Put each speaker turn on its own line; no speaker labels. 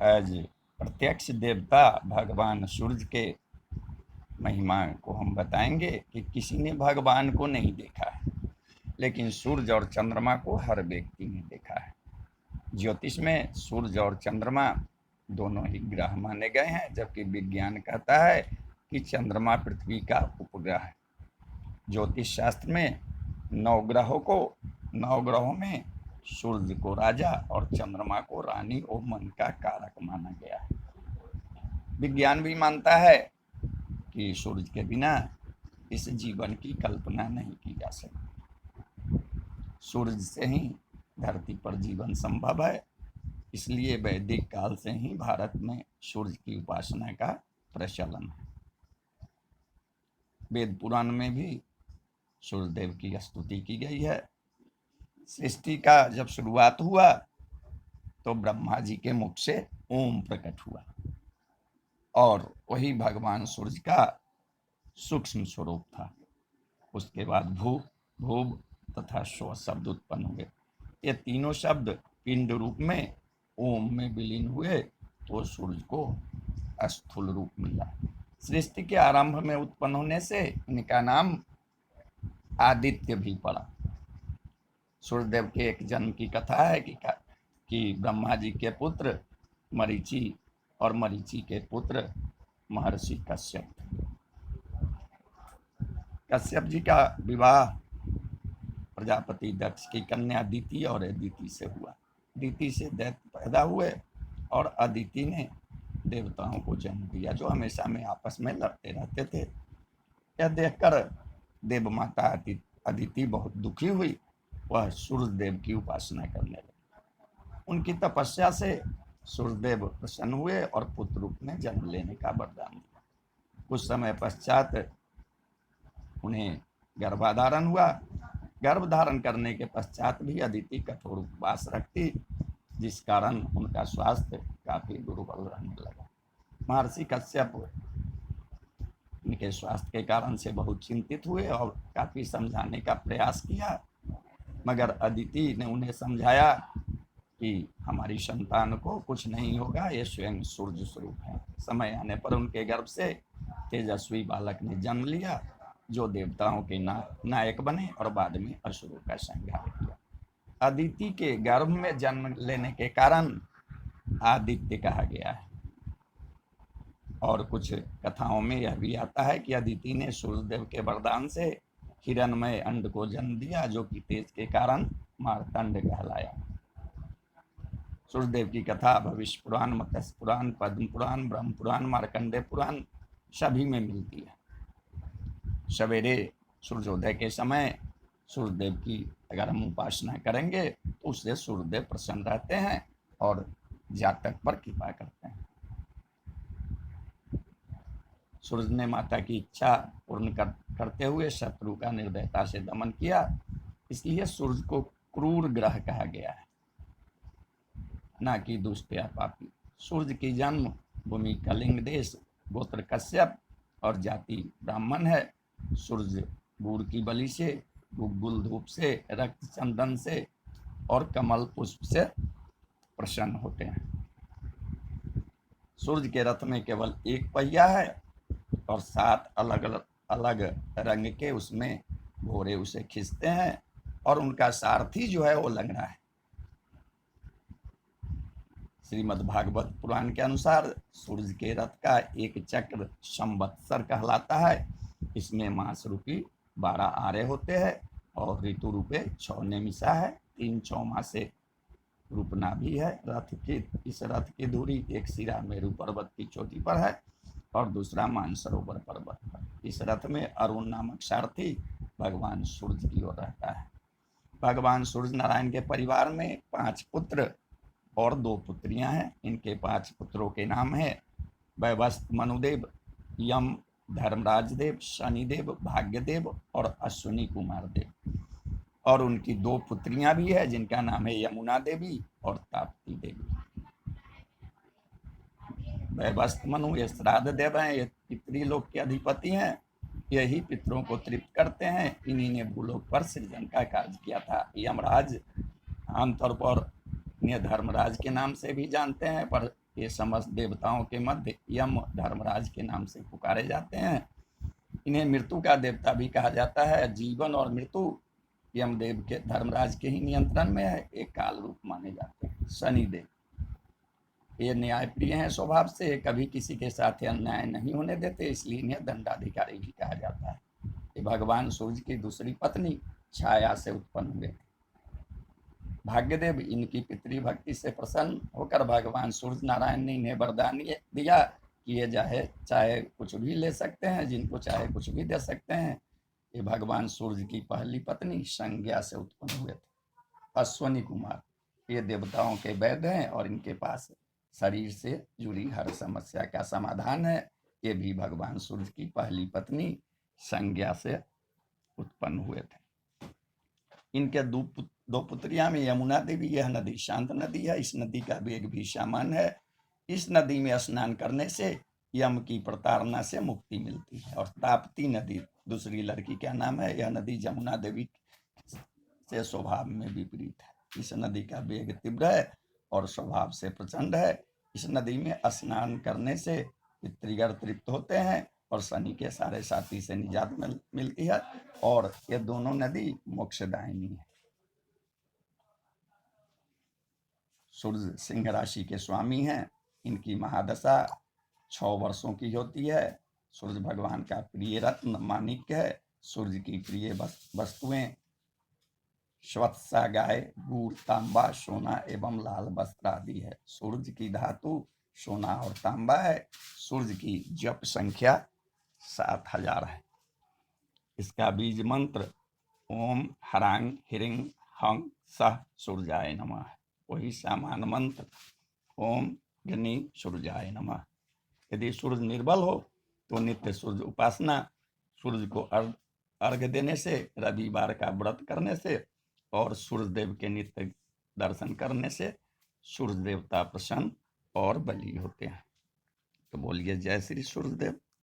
आज प्रत्यक्ष देवता भगवान सूर्य के महिमा को हम बताएंगे कि किसी ने भगवान को नहीं देखा है, लेकिन सूर्य और चंद्रमा को हर व्यक्ति ने देखा है। ज्योतिष में सूर्य और चंद्रमा दोनों ही ग्रह माने गए हैं, जबकि विज्ञान कहता है कि चंद्रमा पृथ्वी का उपग्रह है। ज्योतिष शास्त्र में नौ ग्रहों में सूर्य को राजा और चंद्रमा को रानी और मन का कारक माना गया है। विज्ञान भी मानता है कि सूर्य के बिना इस जीवन की कल्पना नहीं की जा सकती। सूर्य से ही धरती पर जीवन संभव है, इसलिए वैदिक काल से ही भारत में सूर्य की उपासना का प्रचलन है। वेद पुराण में भी सूर्यदेव की स्तुति की गई है। सृष्टि का जब शुरुआत हुआ तो ब्रह्मा जी के मुख से ओम प्रकट हुआ और वही भगवान सूर्य का सूक्ष्म स्वरूप था। उसके बाद भू, भूव तथा स्व शब्द उत्पन्न हुए। ये तीनों शब्द पिंड रूप में ओम में विलीन हुए तो सूर्य को स्थूल रूप मिला। सृष्टि के आरंभ में उत्पन्न होने से इनका नाम आदित्य भी पड़ा। सूर्यदेव के एक जन्म की कथा है कि ब्रह्मा जी के पुत्र मरीचि और मरीचि के पुत्र महर्षि कश्यप। कश्यप जी का विवाह प्रजापति दक्ष की कन्या अदिति और अदिति से हुआ। अदिति से दैत्य पैदा हुए और अदिति ने देवताओं को जन्म दिया, जो हमेशा में आपस में लड़ते रहते थे। यह देखकर देव माता अदिति बहुत दुखी हुई। वह सूर्यदेव की उपासना करने लगी। उनकी तपस्या से सूर्यदेव प्रसन्न हुए और पुत्र रूप में जन्म लेने का वरदान दिया। कुछ समय पश्चात उन्हें गर्भाधारण हुआ। गर्भ धारण करने के पश्चात भी अदिति कठोर उपवास रखती, जिस कारण उनका स्वास्थ्य काफी दुर्बल रहने लगा। महर्षि कश्यप उनके स्वास्थ्य के कारण से बहुत चिंतित हुए और काफी समझाने का प्रयास किया, मगर अदिति ने उन्हें समझाया कि हमारी संतान को कुछ नहीं होगा, ये स्वयं सूर्य स्वरूप है। समय आने पर उनके गर्भ से तेजस्वी बालक ने जन्म लिया, जो देवताओं के नायक बने और बाद में असुरों का संहार किया। अदिति के गर्भ में जन्म लेने के कारण आदित्य कहा गया है। और कुछ कथाओं में यह भी आता है कि अदिति ने सूर्यदेव के वरदान से हिरणमय अंड को जन्म दिया, जो कि तेज के कारण मार्तंड कहलाया। सूर्यदेव की कथा भविष्य पुराण, मत्स्य पुराण, पद्म पुराण, ब्रह्म पुराण, मार्कंडेय पुराण सभी में मिलती है। सवेरे सूर्योदय के समय सूर्यदेव की अगर हम उपासना करेंगे तो उससे सूर्यदेव प्रसन्न रहते हैं और जातक पर कृपा करते हैं। सूर्य ने माता की इच्छा पूर्ण करते हुए शत्रु का निर्दयता से दमन किया, इसलिए सूर्य को क्रूर ग्रह कहा गया है, ना कि दुष्ट या पापी। सूर्य की जन्म भूमि कलिंग देश, गोत्र कश्यप और जाति ब्राह्मण है। सूर्य गुड़ की बलि से, गुग्गुल धूप से, रक्त चंदन से और कमल पुष्प से प्रसन्न होते हैं। सूर्य के रथ में केवल एक पहिया है और 7 अलग अलग रंग के उसमें घोड़े उसे खींचते हैं और उनका सारथी जो है वो लंगड़ा है। श्रीमद् भागवत पुराण के अनुसार सूर्य के रथ का एक चक्र संवत्सर कहलाता है। इसमें मास रूपी 12 आरे होते हैं और ऋतु रूपे 6 निमिषा है। 3 चौमासे रूपना भी है। इस रथ की दूरी एक सिरा मेरु पर्वत की चोटी पर है और दूसरा मानसरोवर पर्वत पर। इस रथ में अरुण नामक सारथी भगवान सूर्य की ओर रहता है। भगवान सूर्य नारायण के परिवार में 5 पुत्र और 2 पुत्रियां हैं। इनके 5 पुत्रों के नाम है वैवस्वत मनुदेव, यम, धर्मराज देव, शनिदेव, भाग्यदेव और अश्विनी कुमार देव। और उनकी 2 पुत्रियां भी है, जिनका नाम है यमुना देवी और ताप्ती देवी। वैवस्वत मनु ये श्राद्ध देव हैं, ये पितृलोक के अधिपति हैं। यही पितरों को तृप्त करते हैं। इन्हीं ने भूलोक पर सृजन का कार्य किया था। यमराज आमतौर पर इन्हें धर्मराज के नाम से भी जानते हैं, पर ये समस्त देवताओं के मध्य यम धर्मराज के नाम से पुकारे जाते हैं। इन्हें मृत्यु का देवता भी कहा जाता है। जीवन और मृत्यु यमदेव के धर्मराज के ही नियंत्रण में है, एक काल रूप माने जाते हैं। शनिदेव ये न्याय प्रिय हैं स्वभाव से, कभी किसी के साथ अन्याय नहीं होने देते, इसलिए इन्हें दंडाधिकारी भी कहा जाता है। ये भगवान सूर्य की दूसरी पत्नी छाया से उत्पन्न हुए थे। भाग्यदेव इनकी पितृभक्ति से प्रसन्न होकर भगवान सूर्य नारायण ने इन्हें वरदान दिया कि ये चाहे कुछ भी ले सकते हैं, जिनको चाहे कुछ भी दे सकते हैं। ये भगवान सूर्य की पहली पत्नी संज्ञा से उत्पन्न हुए थे। अश्वनी कुमार ये देवताओं के वैद्य हैं और इनके पास शरीर से जुड़ी हर समस्या का समाधान है। ये भी भगवान सूर्य की पहली पत्नी संज्ञा से उत्पन्न हुए थे। इनके दो पुत्रियां में यमुना देवी, यह नदी शांत नदी है, इस नदी का वेग भी सामान्य है। इस नदी में स्नान करने से यम की प्रताड़ना से मुक्ति मिलती है। और ताप्ती नदी दूसरी लड़की का नाम है। यह नदी यमुना देवी से स्वभाव में विपरीत है। इस नदी का वेग तीव्र है और स्वभाव से प्रचंड है। इस नदी में स्नान करने से पितृगण तृप्त होते हैं और शनि के सारे साथी से निजात मिलती है। और ये दोनों नदी मोक्षदायिनी है। सूर्य सिंह राशि के स्वामी हैं। इनकी महादशा 6 वर्षों की होती है। सूर्य भगवान का प्रिय रत्न माणिक्य है। सूर्य की प्रिय वस्तुएं श्वत्सा गाय, गुड़, तांबा, सोना एवं लाल वस्त्र आदि है। सूर्य की धातु सोना और तांबा है। सूर्य की जप संख्या 7000 है। इसका बीज मंत्र ओम हरांग हिरिंग हंग सह सूर्याय नमः है। वही सामान्य मंत्र ओम घनी सूर्याय नमः। यदि सूर्य निर्बल हो तो नित्य सूर्य उपासना, सूर्य को अर्घ्य देने से, रविवार का व्रत करने से और सूर्य देव के नित्य दर्शन करने से सूर्य देवता प्रसन्न और बली होते हैं। तो बोलिए जय श्री सूर्यदेव।